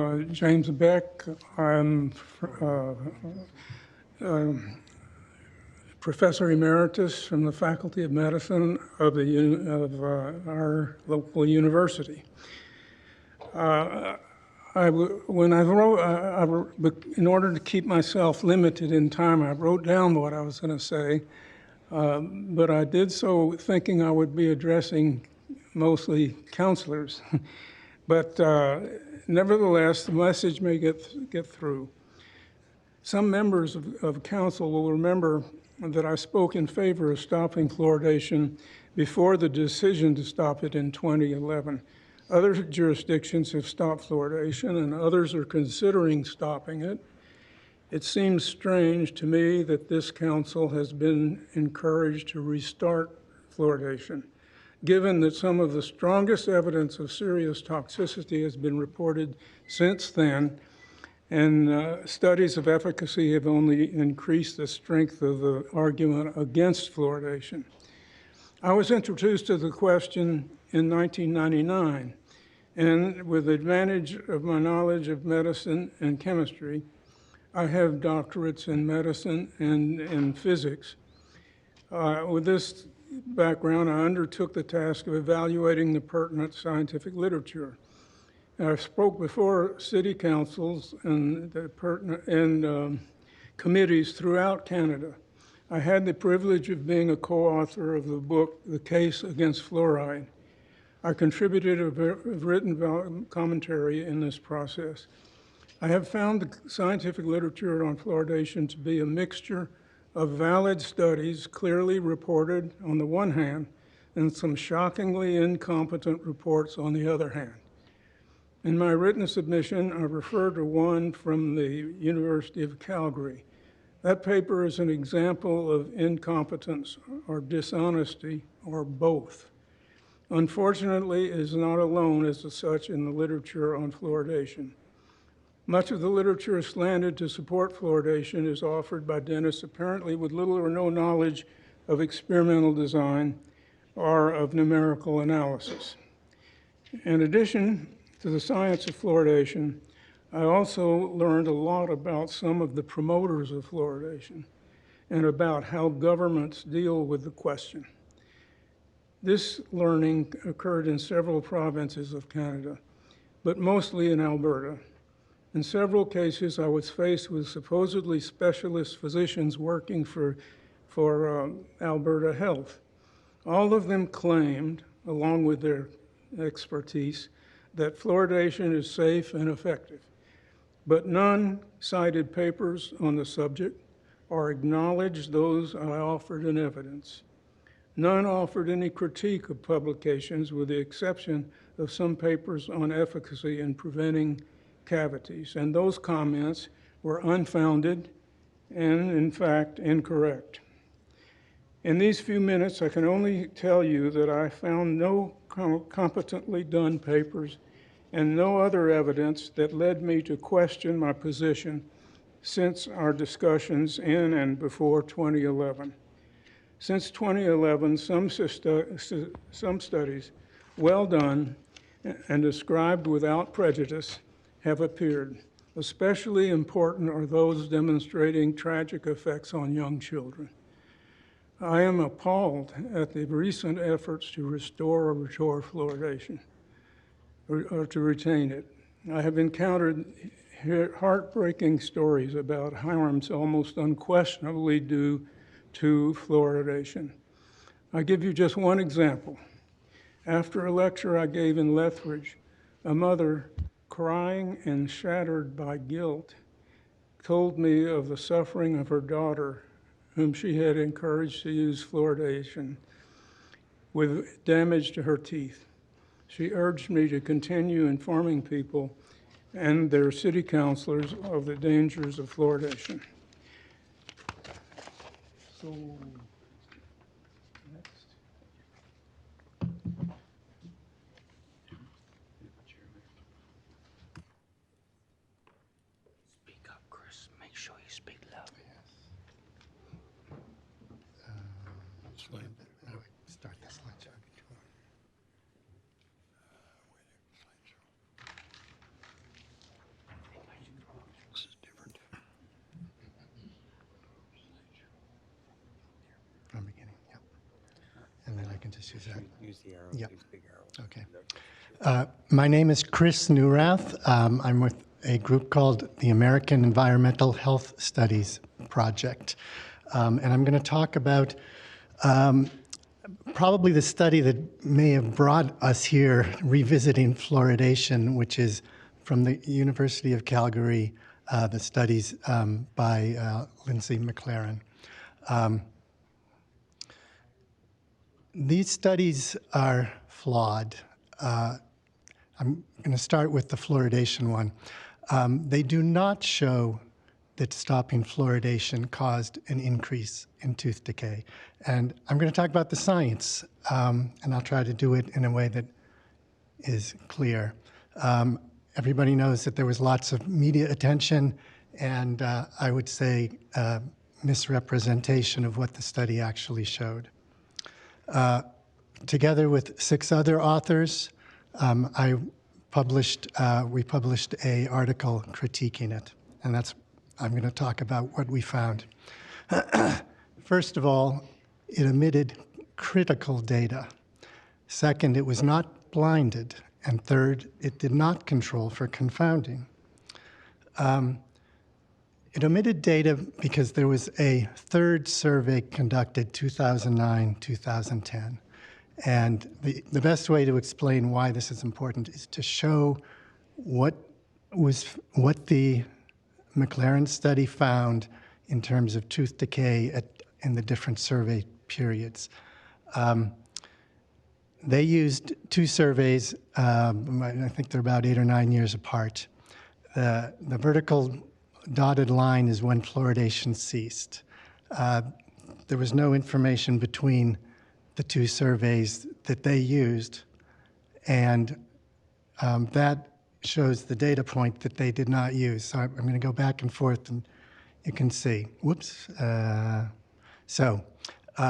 James Beck. I'm Professor Emeritus from the Faculty of Medicine of our local university. When I wrote, in order to keep myself limited in time, I wrote down what I was going to say, but I did so thinking I would be addressing mostly counselors. But nevertheless, the message may get through. Some members of council will remember that I spoke in favor of stopping fluoridation before the decision to stop it in 2011. Other jurisdictions have stopped fluoridation and others are considering stopping it. It seems strange to me that this council has been encouraged to restart fluoridation, given that some of the strongest evidence of serious toxicity has been reported since then, and studies of efficacy have only increased the strength of the argument against fluoridation. I was introduced to the question in 1999, and with the advantage of my knowledge of medicine and chemistry, I have doctorates in medicine and in physics. With this background, I undertook the task of evaluating the pertinent scientific literature. I spoke before city councils and committees throughout Canada. I had the privilege of being a co-author of the book, The Case Against Fluoride. I contributed a written commentary in this process. I have found the scientific literature on fluoridation to be a mixture of valid studies clearly reported on the one hand and some shockingly incompetent reports on the other hand. In my written submission, I refer to one from the University of Calgary. That paper is an example of incompetence or dishonesty or both. Unfortunately, it is not alone as such in the literature on fluoridation. Much of the literature slanted to support fluoridation is offered by dentists apparently with little or no knowledge of experimental design or of numerical analysis. In addition to the science of fluoridation, I also learned a lot about some of the promoters of fluoridation and about how governments deal with the question. This learning occurred in several provinces of Canada, but mostly in Alberta. In several cases, I was faced with supposedly specialist physicians working for Alberta Health. All of them claimed, along with their expertise, that fluoridation is safe and effective, but none cited papers on the subject or acknowledged those I offered in evidence. None offered any critique of publications with the exception of some papers on efficacy in preventing cavities, and those comments were unfounded and, in fact, incorrect. In these few minutes, I can only tell you that I found no competently done papers and no other evidence that led me to question my position since our discussions in and before 2011. Since 2011, some studies, well done and described without prejudice, have appeared. Especially important are those demonstrating tragic effects on young children. I am appalled at the recent efforts to restore or restore fluoridation, or to retain it. I have encountered heartbreaking stories about harms almost unquestionably due to fluoridation. I'll give you just one example. After a lecture I gave in Lethbridge, a mother, crying and shattered by guilt, told me of the suffering of her daughter, whom she had encouraged to use fluoridation, with damage to her teeth. She urged me to continue informing people and their city councilors of the dangers of fluoridation. So, next. Speak up, Chris. Make sure you speak loud. Start the slideshow. can just use that. Use the arrow. Yep. Use big arrow. Okay. My name is Chris Neurath. I'm with a group called the American Environmental Health Studies Project. And I'm going to talk about probably the study that may have brought us here, revisiting fluoridation, which is from the University of Calgary, the studies by Lindsay McLaren. These studies are flawed. I'm going to start with the fluoridation one. They do not show that stopping fluoridation caused an increase in tooth decay. And I'm going to talk about the science, and I'll try to do it in a way that is clear. Everybody knows that there was lots of media attention and I would say misrepresentation of what the study actually showed. Together with 6 other authors, we published an article critiquing it, and I'm going to talk about what we found. First of all, it omitted critical data. Second, it was not blinded. And third, it did not control for confounding. It omitted data because there was a third survey conducted 2009-2010. And the best way to explain why this is important is to show what the McLaren study found in terms of tooth decay in the different survey periods. They used 2 surveys, I think they're about 8 or 9 years apart. The vertical dotted line is when fluoridation ceased. There was no information between the 2 surveys that they used, and that shows the data point that they did not use. So I'm going to go back and forth, and you can see. Whoops.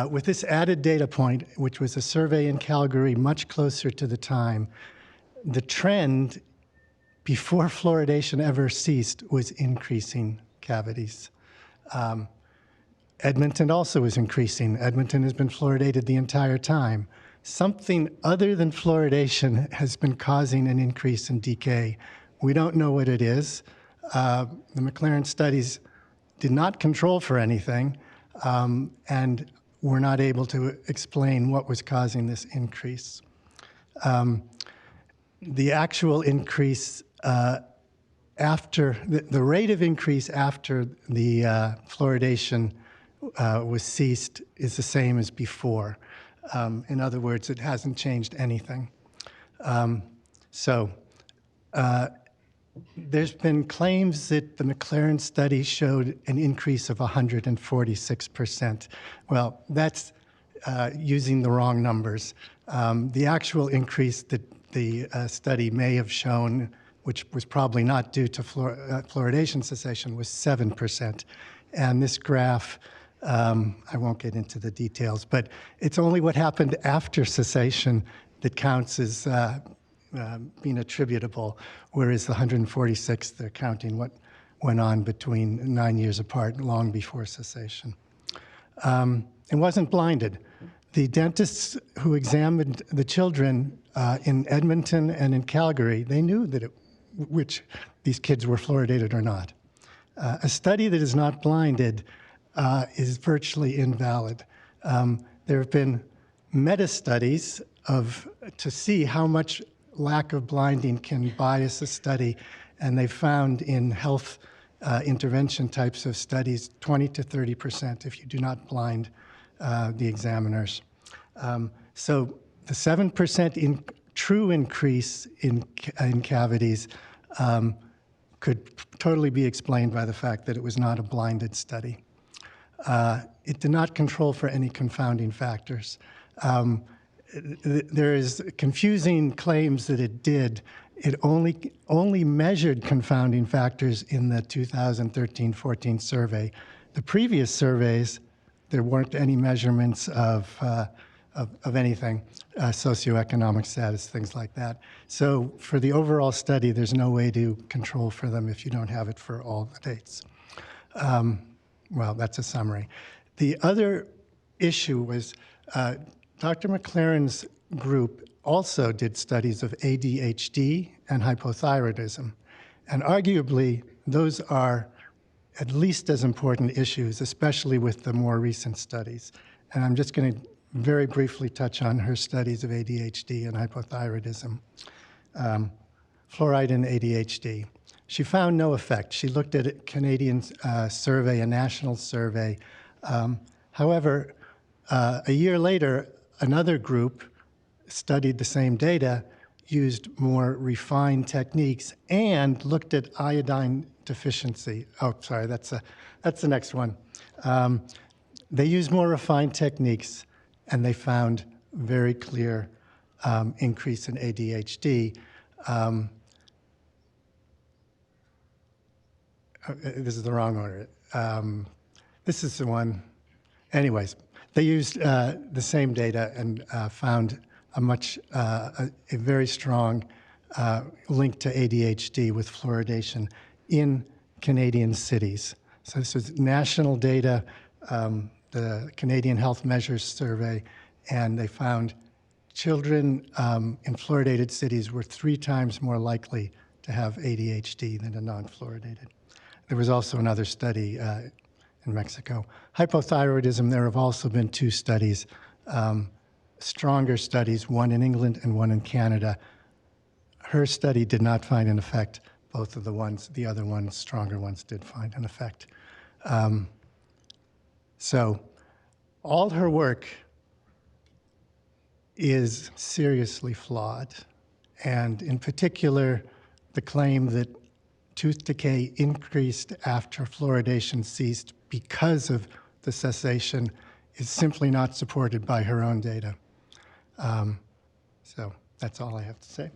With this added data point, which was a survey in Calgary much closer to the time, the trend before fluoridation ever ceased was increasing cavities. Edmonton also was increasing. Edmonton has been fluoridated the entire time. Something other than fluoridation has been causing an increase in decay. We don't know what it is. The McLaren studies did not control for anything, and were not able to explain what was causing this increase. The actual increase after, the rate of increase after the fluoridation was ceased is the same as before. In other words, it hasn't changed anything. There's been claims that the McLaren study showed an increase of 146%. Well, that's using the wrong numbers. The actual increase that the study may have shown, which was probably not due to fluoridation cessation, was 7%. And this graph, I won't get into the details, but it's only what happened after cessation that counts as being attributable, whereas the 146, they're counting what went on between 9 years apart, long before cessation. It wasn't blinded. The dentists who examined the children in Edmonton and in Calgary, they knew that which these kids were fluoridated or not. A study that is not blinded is virtually invalid. There have been meta-studies to see how much lack of blinding can bias a study, and they found in health intervention types of studies 20 to 30% if you do not blind the examiners. So the 7% true increase in cavities could totally be explained by the fact that it was not a blinded study. It did not control for any confounding factors. There is confusing claims that it did. It only measured confounding factors in the 2013-14 survey. The previous surveys, there weren't any measurements of anything, socioeconomic status, things like that. So for the overall study, there's no way to control for them if you don't have it for all the dates. Well, that's a summary. The other issue was Dr. McLaren's group also did studies of ADHD and hypothyroidism. And arguably, those are at least as important issues, especially with the more recent studies. And I'm just going to very briefly touch on her studies of ADHD and hypothyroidism. Fluoride and ADHD. She found no effect. She looked at a Canadian survey, a national survey. However, a year later, another group studied the same data, used more refined techniques, and looked at iodine deficiency. Oh, sorry, that's the next one. They used more refined techniques, and they found very clear increase in ADHD. This is the wrong order. This is the one. Anyways, they used the same data and found a very strong link to ADHD with fluoridation in Canadian cities. So this was national data, the Canadian Health Measures Survey, and they found children in fluoridated cities were 3 times more likely to have ADHD than a non-fluoridated. There was also another study in Mexico. Hypothyroidism, there have also been 2 studies, stronger studies, one in England and one in Canada. Her study did not find an effect. Both of the other ones, stronger ones, did find an effect. So all her work is seriously flawed. And in particular, the claim that tooth decay increased after fluoridation ceased because of the cessation is simply not supported by her own data. So that's all I have to say.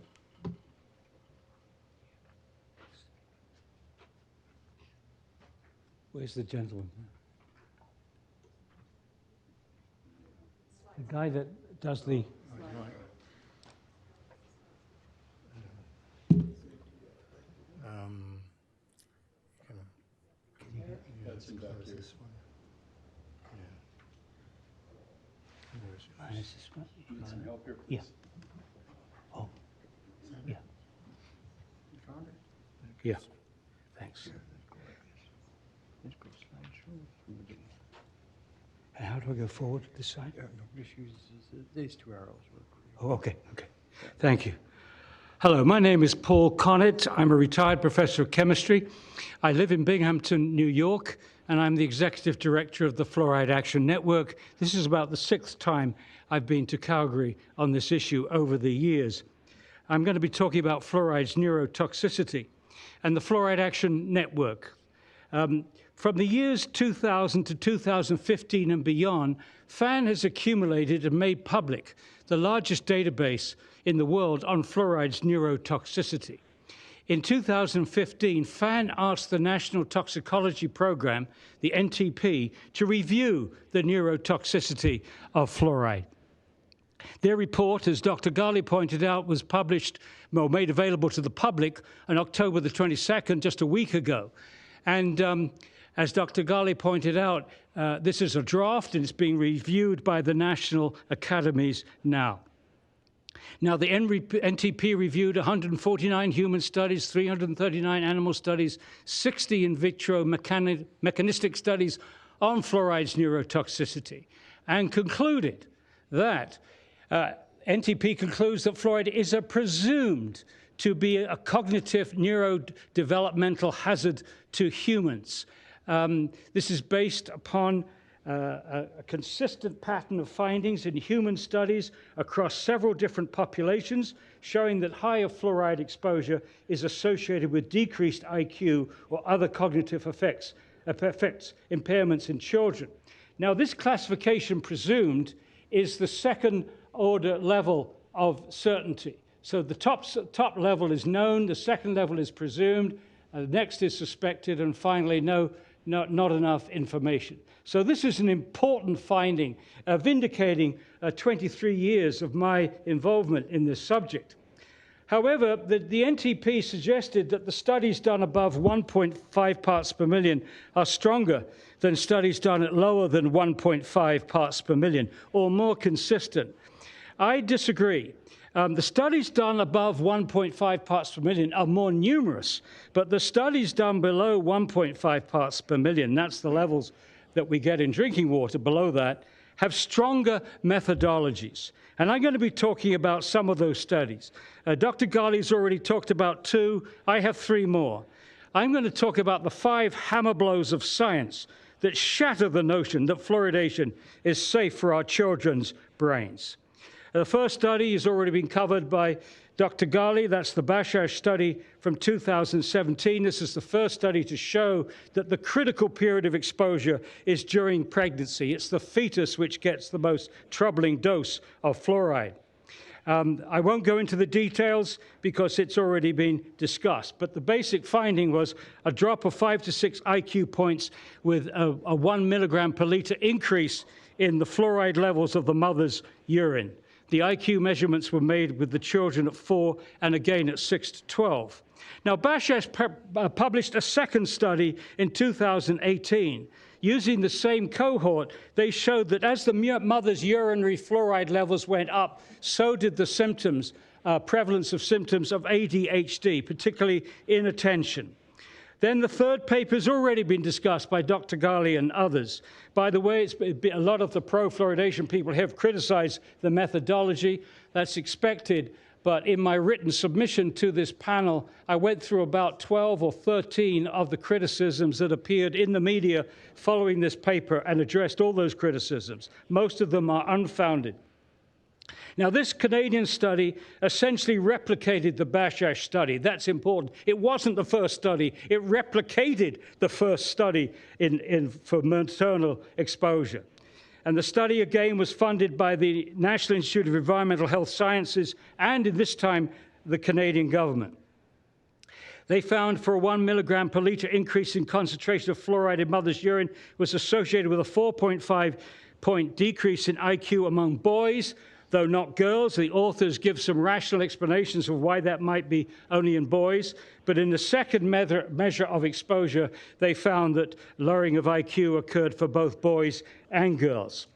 Where's the gentleman? The guy that does the... Minus this one? Need some help here? Yeah. Oh, yeah. Yeah, thanks. And how do I go forward this side? Just use these 2 arrows. Oh, okay. Thank you. Hello, my name is Paul Connett. I'm a retired professor of chemistry. I live in Binghamton, New York, and I'm the executive director of the Fluoride Action Network. This is about the 6th time I've been to Calgary on this issue over the years. I'm going to be talking about fluoride's neurotoxicity and the Fluoride Action Network. From the years 2000 to 2015 and beyond, FAN has accumulated and made public the largest database in the world on fluoride's neurotoxicity. In 2015, FAN asked the National Toxicology Program, the NTP, to review the neurotoxicity of fluoride. Their report, as Dr. Ghali pointed out, was published, well, made available to the public on October the 22nd, just a week ago. And as Dr. Ghali pointed out, this is a draft and it's being reviewed by the national academies now. Now, the NTP reviewed 149 human studies, 339 animal studies, 60 in vitro mechanistic studies on fluoride's neurotoxicity, and concluded that NTP concludes that fluoride is presumed to be a cognitive neurodevelopmental hazard to humans. This is based upon a consistent pattern of findings in human studies across several different populations, showing that higher fluoride exposure is associated with decreased IQ or other cognitive impairments in children. Now, this classification presumed is the 2nd order level of certainty. So the top level is known, the 2nd level is presumed, the next is suspected, and finally, not enough information. So this is an important finding, vindicating 23 years of my involvement in this subject. However, the NTP suggested that the studies done above 1.5 parts per million are stronger than studies done at lower than 1.5 parts per million, or more consistent. I disagree. The studies done above 1.5 parts per million are more numerous, but the studies done below 1.5 parts per million, that's the levels that we get in drinking water, below that, have stronger methodologies. And I'm going to be talking about some of those studies. Dr. Ghali's already talked about 2. I have 3 more. I'm going to talk about the 5 hammer blows of science that shatter the notion that fluoridation is safe for our children's brains. The first study has already been covered by Dr. Ghali. That's the Bashash study from 2017. This is the first study to show that the critical period of exposure is during pregnancy. It's the fetus which gets the most troubling dose of fluoride. I won't go into the details because it's already been discussed, but the basic finding was a drop of 5 to 6 IQ points with a 1 milligram per liter increase in the fluoride levels of the mother's urine. The IQ measurements were made with the children at 4 and again at 6 to 12. Now, Bashash published a second study in 2018. Using the same cohort, they showed that as the mother's urinary fluoride levels went up, so did the symptoms, prevalence of symptoms of ADHD, particularly inattention. Then the third paper has already been discussed by Dr. Ghali and others. By the way, a lot of the pro-fluoridation people have criticized the methodology. That's expected. But in my written submission to this panel, I went through about 12 or 13 of the criticisms that appeared in the media following this paper and addressed all those criticisms. Most of them are unfounded. Now, this Canadian study essentially replicated the Bashash study. That's important. It wasn't the first study. It replicated the first study for maternal exposure. And the study, again, was funded by the National Institute of Environmental Health Sciences and, in this time, the Canadian government. They found for a 1 milligram per liter increase in concentration of fluoride in mother's urine was associated with a 4.5-point decrease in IQ among boys, though not girls. The authors give some rational explanations of why that might be only in boys. But in the second measure of exposure, they found that lowering of IQ occurred for both boys and girls.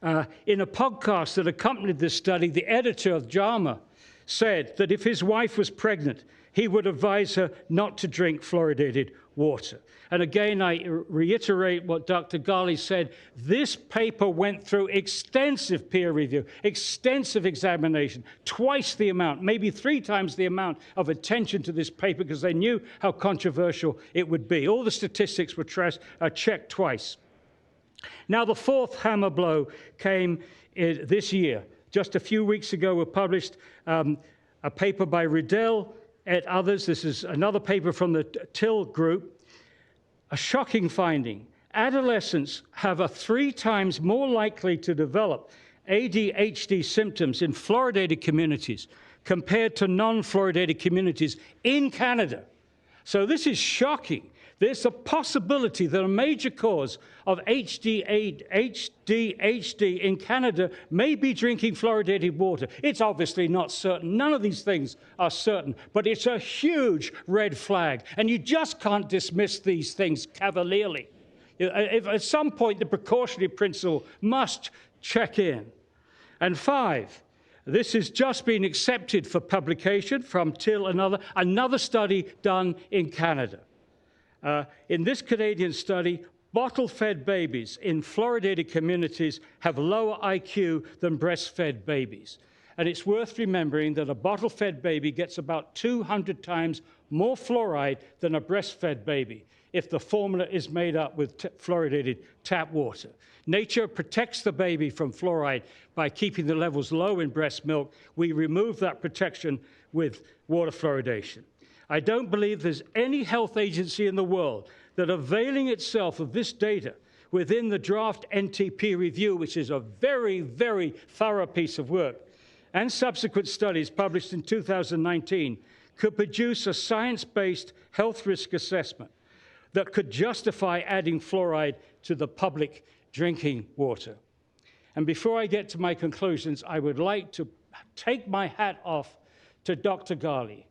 In a podcast that accompanied this study, the editor of JAMA said that if his wife was pregnant, he would advise her not to drink fluoridated water. And again, I reiterate what Dr. Ghali said. This paper went through extensive peer review, extensive examination, twice the amount, maybe 3 times the amount of attention to this paper because they knew how controversial it would be. All the statistics were checked twice. Now, the fourth hammer blow came this year. Just a few weeks ago, we published a paper by Riddell and others. This is another paper from the Till group. A shocking finding. Adolescents are 3 times more likely to develop ADHD symptoms in fluoridated communities compared to non-fluoridated communities in Canada. So this is shocking. There's a possibility that a major cause of ADHD in Canada may be drinking fluoridated water. It's obviously not certain. None of these things are certain, but it's a huge red flag, and you just can't dismiss these things cavalierly. If at some point, the precautionary principle must check in. And 5, this has just been accepted for publication from Till and another study done in Canada. In this Canadian study, bottle-fed babies in fluoridated communities have lower IQ than breastfed babies. And it's worth remembering that a bottle-fed baby gets about 200 times more fluoride than a breastfed baby if the formula is made up with fluoridated tap water. Nature protects the baby from fluoride by keeping the levels low in breast milk. We remove that protection with water fluoridation. I don't believe there's any health agency in the world that availing itself of this data within the draft NTP review, which is a very, very thorough piece of work, and subsequent studies published in 2019, could produce a science-based health risk assessment that could justify adding fluoride to the public drinking water. And before I get to my conclusions, I would like to take my hat off to Dr. Ghali.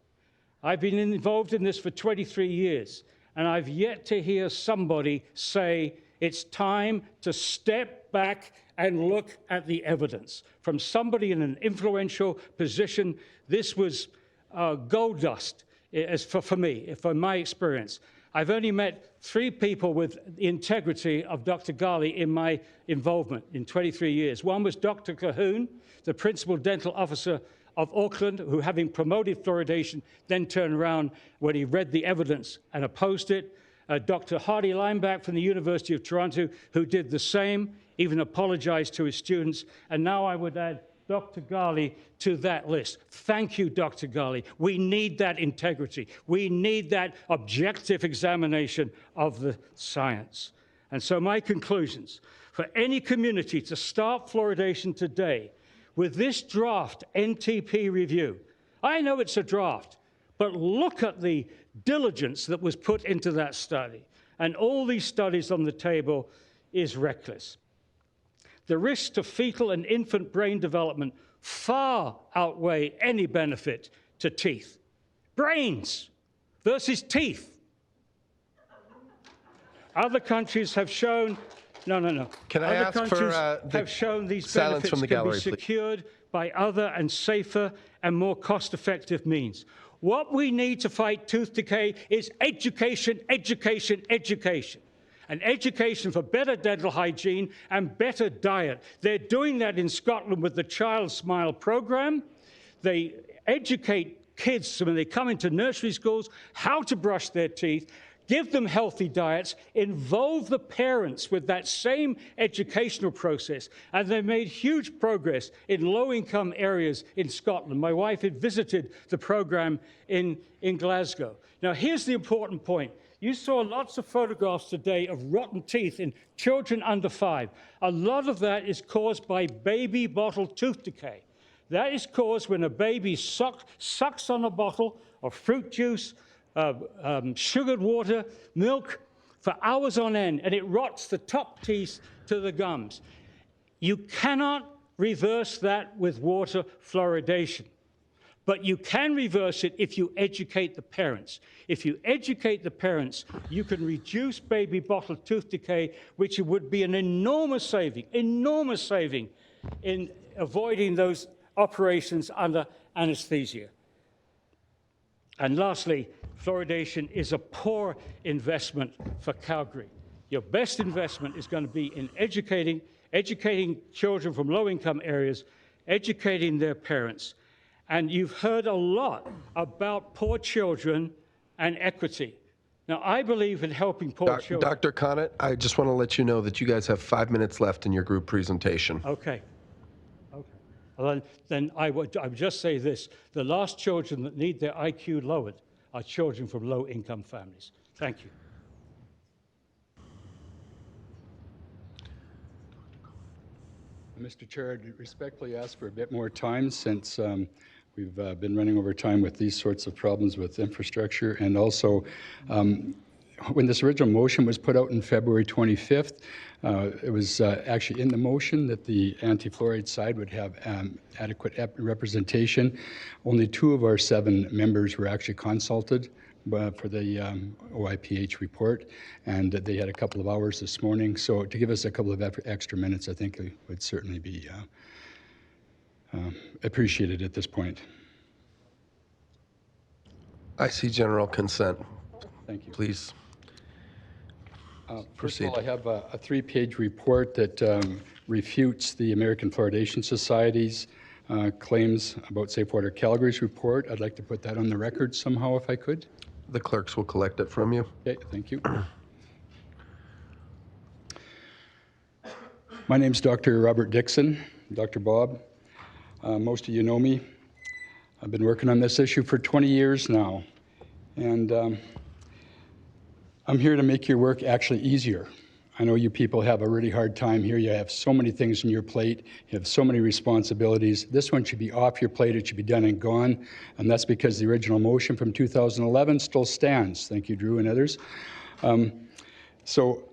I've been involved in this for 23 years, and I've yet to hear somebody say it's time to step back and look at the evidence. From somebody in an influential position, this was gold dust for me, from my experience. I've only met 3 people with the integrity of Dr. Ghali in my involvement in 23 years. One was Dr. Cahoon, the principal dental officer of Auckland, who, having promoted fluoridation, then turned around when he read the evidence and opposed it. Dr. Hardy Lineback from the University of Toronto, who did the same, even apologized to his students. And now I would add Dr. Ghali to that list. Thank you, Dr. Ghali. We need that integrity. We need that objective examination of the science. And so my conclusions, for any community to start fluoridation today with this draft NTP review, I know it's a draft, but look at the diligence that was put into that study. And all these studies on the table is reckless. The risks to fetal and infant brain development far outweigh any benefit to teeth. Brains versus teeth. Other countries have shown, no. Can I Other ask for countries have shown these silence benefits from the can gallery, be please? secured by other and safer and more cost-effective means. What we need to fight tooth decay is education, education, education. And education for better dental hygiene and better diet. They're doing that in Scotland with the Child Smile program. They educate kids when they come into nursery schools how to brush their teeth, give them healthy diets, involve the parents with that same educational process. And they made huge progress in low-income areas in Scotland. My wife had visited the program in Glasgow. Now, here's the important point. You saw lots of photographs today of rotten teeth in children under 5. A lot of that is caused by baby bottle tooth decay. That is caused when a baby sucks on a bottle of fruit juice, sugared water, milk, for hours on end, and it rots the top teeth to the gums. You cannot reverse that with water fluoridation. But you can reverse it if you educate the parents. If you educate the parents, you can reduce baby bottle tooth decay, which would be an enormous saving in avoiding those operations under anesthesia. And lastly, fluoridation is a poor investment for Calgary. Your best investment is going to be in educating children from low-income areas, educating their parents. And you've heard a lot about poor children and equity. Now, I believe in helping poor children. Dr. Connett, I just want to let you know that you guys have 5 minutes left in your group presentation. Okay. Well, then I would just say this. The last children that need their IQ lowered are children from low-income families. Thank you. Mr. Chair, I respectfully ask for a bit more time since we've been running over time with these sorts of problems with infrastructure. And also, when this original motion was put out on February 25th, it was actually in the motion that the anti-fluoride side would have adequate representation. Only 2 of our 7 members were actually consulted for the OIPH report, and they had a couple of hours this morning. So to give us a couple of extra minutes, I think it would certainly be appreciated at this point. I see general consent. Thank you. Please First of proceed. all, I have a 3-page report that refutes the American Fluoridation Society's claims about Safe Water Calgary's report. I'd like to put that on the record somehow if I could. The clerks will collect it from you. Okay, thank you. My name's Dr. Robert Dickson, Dr. Bob. Most of you know me. I've been working on this issue for 20 years now, and I'm here to make your work actually easier. I know you people have a really hard time here. You have so many things on your plate. You have so many responsibilities. This one should be off your plate. It should be done and gone. And that's because the original motion from 2011 still stands. Thank you, Drew and others. So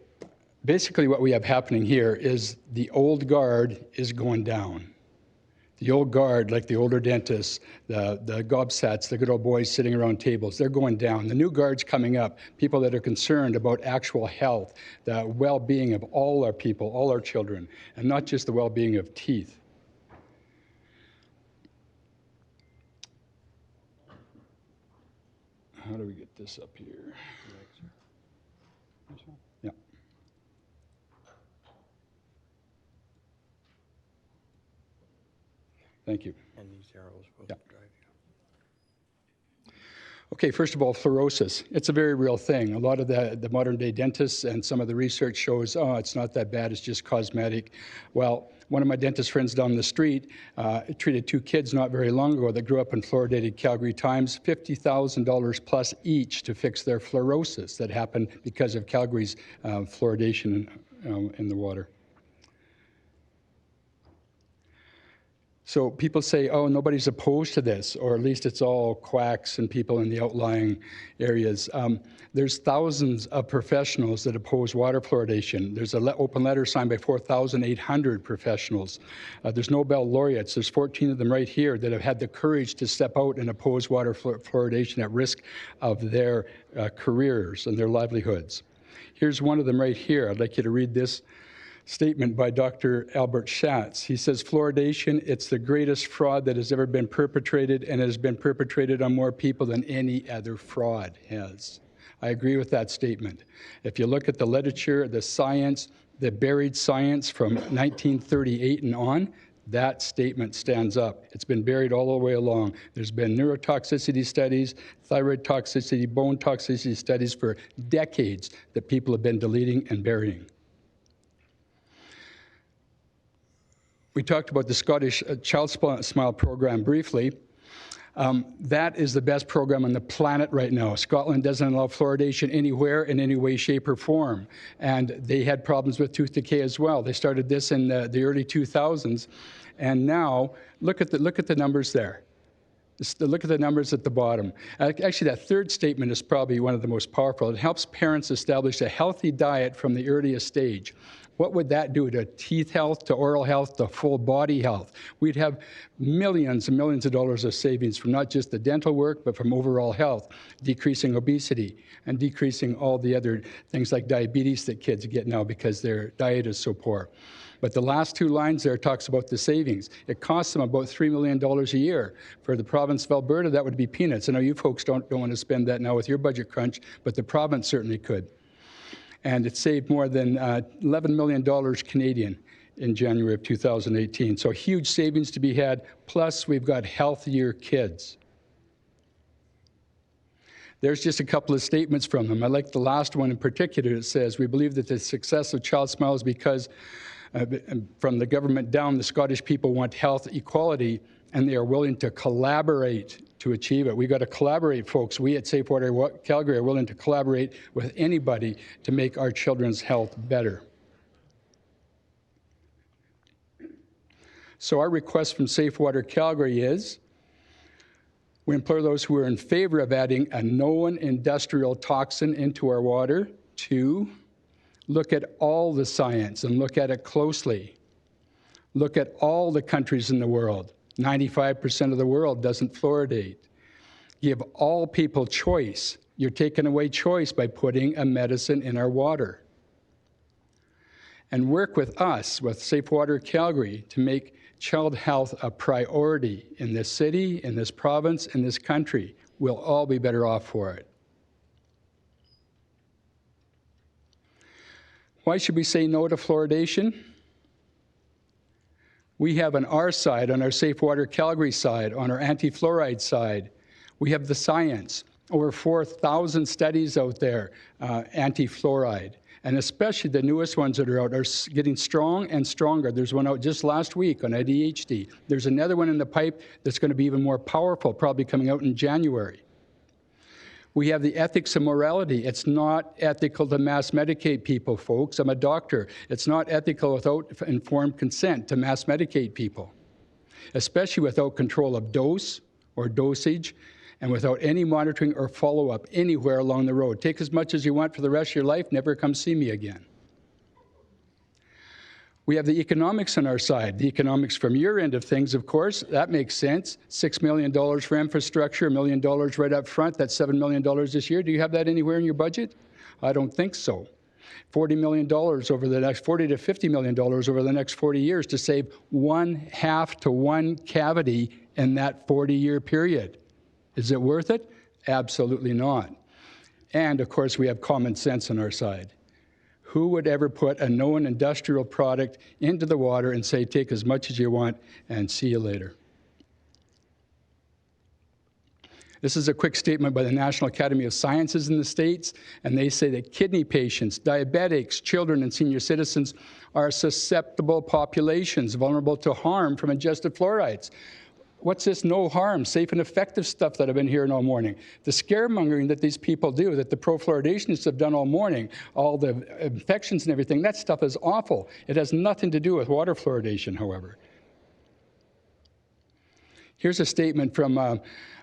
basically what we have happening here is the old guard is going down. The old guard, like the older dentists, the gobsats, the good old boys sitting around tables, they're going down. The new guard's coming up, people that are concerned about actual health, the well-being of all our people, all our children, and not just the well-being of teeth. How do we get this up here? Yeah. Thank you. And these arrows will Yeah. drive you. Okay, first of all, fluorosis. It's a very real thing. A lot of the modern day dentists and some of the research shows, oh, it's not that bad, it's just cosmetic. Well, one of my dentist friends down the street treated 2 kids not very long ago that grew up in fluoridated Calgary times, $50,000 plus each to fix their fluorosis that happened because of Calgary's fluoridation in the water. So people say, oh, nobody's opposed to this, or at least it's all quacks and people in the outlying areas. There's thousands of professionals that oppose water fluoridation. There's an open letter signed by 4,800 professionals. There's Nobel laureates. There's 14 of them right here that have had the courage to step out and oppose water fluoridation at risk of their careers and their livelihoods. Here's one of them right here. I'd like you to read this statement by Dr. Albert Schatz. He says, fluoridation, it's the greatest fraud that has ever been perpetrated, and it has been perpetrated on more people than any other fraud has. I agree with that statement. If you look at the literature, the science, the buried science from 1938 and on, that statement stands up. It's been buried all the way along. There's been neurotoxicity studies, thyroid toxicity, bone toxicity studies for decades that people have been deleting and burying. We talked about the Scottish Child Smile program briefly. That is the best program on the planet right now. Scotland doesn't allow fluoridation anywhere in any way, shape, or form. And they had problems with tooth decay as well. They started this in the early 2000s. And now, look at the numbers there. Look at the numbers at the bottom. Actually, that third statement is probably one of the most powerful. It helps parents establish a healthy diet from the earliest stage. What would that do to teeth health, to oral health, to full body health? We'd have millions and millions of dollars of savings from not just the dental work, but from overall health, decreasing obesity, and decreasing all the other things like diabetes that kids get now because their diet is so poor. But the last 2 lines there talks about the savings. It costs them about $3 million a year. For the province of Alberta, that would be peanuts. I know you folks don't want to spend that now with your budget crunch, but the province certainly could. And it saved more than $11 million Canadian in January of 2018. So huge savings to be had, plus we've got healthier kids. There's just a couple of statements from them. I like the last one in particular. It says, we believe that the success of Child Smile is because from the government down, the Scottish people want health equality, and they are willing to collaborate to achieve it. We've got to collaborate, folks. We at Safe Water Calgary are willing to collaborate with anybody to make our children's health better. So our request from Safe Water Calgary is, we implore those who are in favor of adding a known industrial toxin into our water to look at all the science and look at it closely. Look at all the countries in the world. 95% of the world doesn't fluoridate. Give all people choice. You're taking away choice by putting a medicine in our water. And work with us, with Safe Water Calgary, to make child health a priority in this city, in this province, in this country. We'll all be better off for it. Why should we say no to fluoridation? We have on our side, on our Safe Water Calgary side, on our anti-fluoride side, we have the science. Over 4,000 studies out there, anti-fluoride. And especially the newest ones that are out are getting strong and stronger. There's one out just last week on ADHD. There's another one in the pipe that's going to be even more powerful, probably coming out in January. We have the ethics and morality. It's not ethical to mass medicate people, folks. I'm a doctor. It's not ethical without informed consent to mass medicate people, especially without control of dose or dosage and without any monitoring or follow-up anywhere along the road. Take as much as you want for the rest of your life, never come see me again. We have the economics on our side. The economics from your end of things, of course, that makes sense. $6 million for infrastructure, $1 million right up front, that's $7 million this year. Do you have that anywhere in your budget? I don't think so. $40 million over the next, $40 to $50 million over the next 40 years to save 1/2 to 1 cavity in that 40-year period. Is it worth it? Absolutely not. And of course, we have common sense on our side. Who would ever put a known industrial product into the water and say, take as much as you want and see you later? This is a quick statement by the National Academy of Sciences in the States, and they say that kidney patients, diabetics, children, and senior citizens are susceptible populations vulnerable to harm from ingested fluorides. What's this no harm, safe and effective stuff that I've been hearing all morning? The scaremongering that these people do, that the pro-fluoridationists have done all morning, all the infections and everything, that stuff is awful. It has nothing to do with water fluoridation, however. Here's a statement from an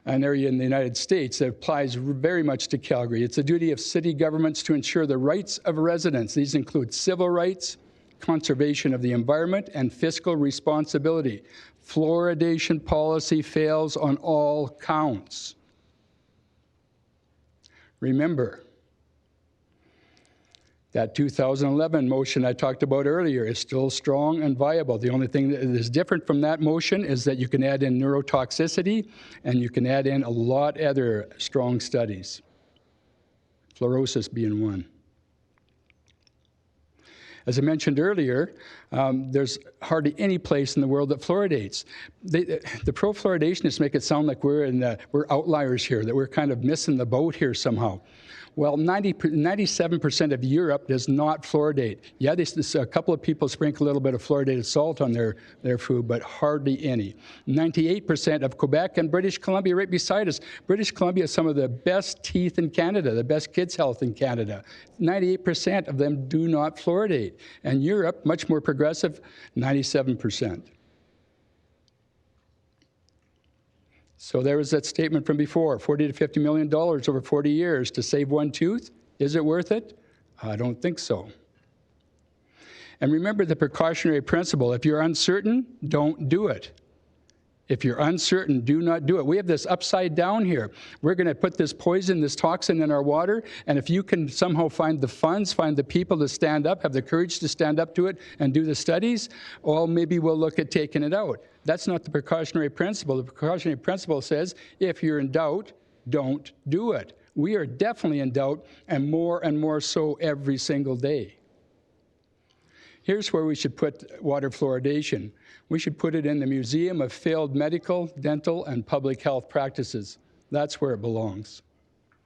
area in the United States that applies very much to Calgary. It's the duty of city governments to ensure the rights of residents. These include civil rights, conservation of the environment, and fiscal responsibility. Fluoridation policy fails on all counts. Remember, that 2011 motion I talked about earlier is still strong and viable. The only thing that is different from that motion is that you can add in neurotoxicity, and you can add in a lot other strong studies, fluorosis being one. As I mentioned earlier, there's hardly any place in the world that fluoridates. The pro-fluoridationists make it sound like we're outliers here, that we're kind of missing the boat here somehow. Well, 97% of Europe does not fluoridate. Yeah, a couple of people sprinkle a little bit of fluoridated salt on their food, but hardly any. 98% of Quebec and British Columbia right beside us. British Columbia has some of the best teeth in Canada, the best kids' health in Canada. 98% of them do not fluoridate. And Europe, much more progressive, 97%. So there was that statement from before, $40 to $50 million over 40 years to save one tooth. Is it worth it? I don't think so. And remember the precautionary principle. If you're uncertain, don't do it. If you're uncertain, do not do it. We have this upside down here. We're going to put this poison, this toxin in our water, and if you can somehow find the funds, find the people to stand up, have the courage to stand up to it and do the studies, well, maybe we'll look at taking it out. That's not the precautionary principle. The precautionary principle says, if you're in doubt, don't do it. We are definitely in doubt, and more so every single day. Here's where we should put water fluoridation. We should put it in the Museum of Failed Medical, Dental, and Public Health Practices. That's where it belongs.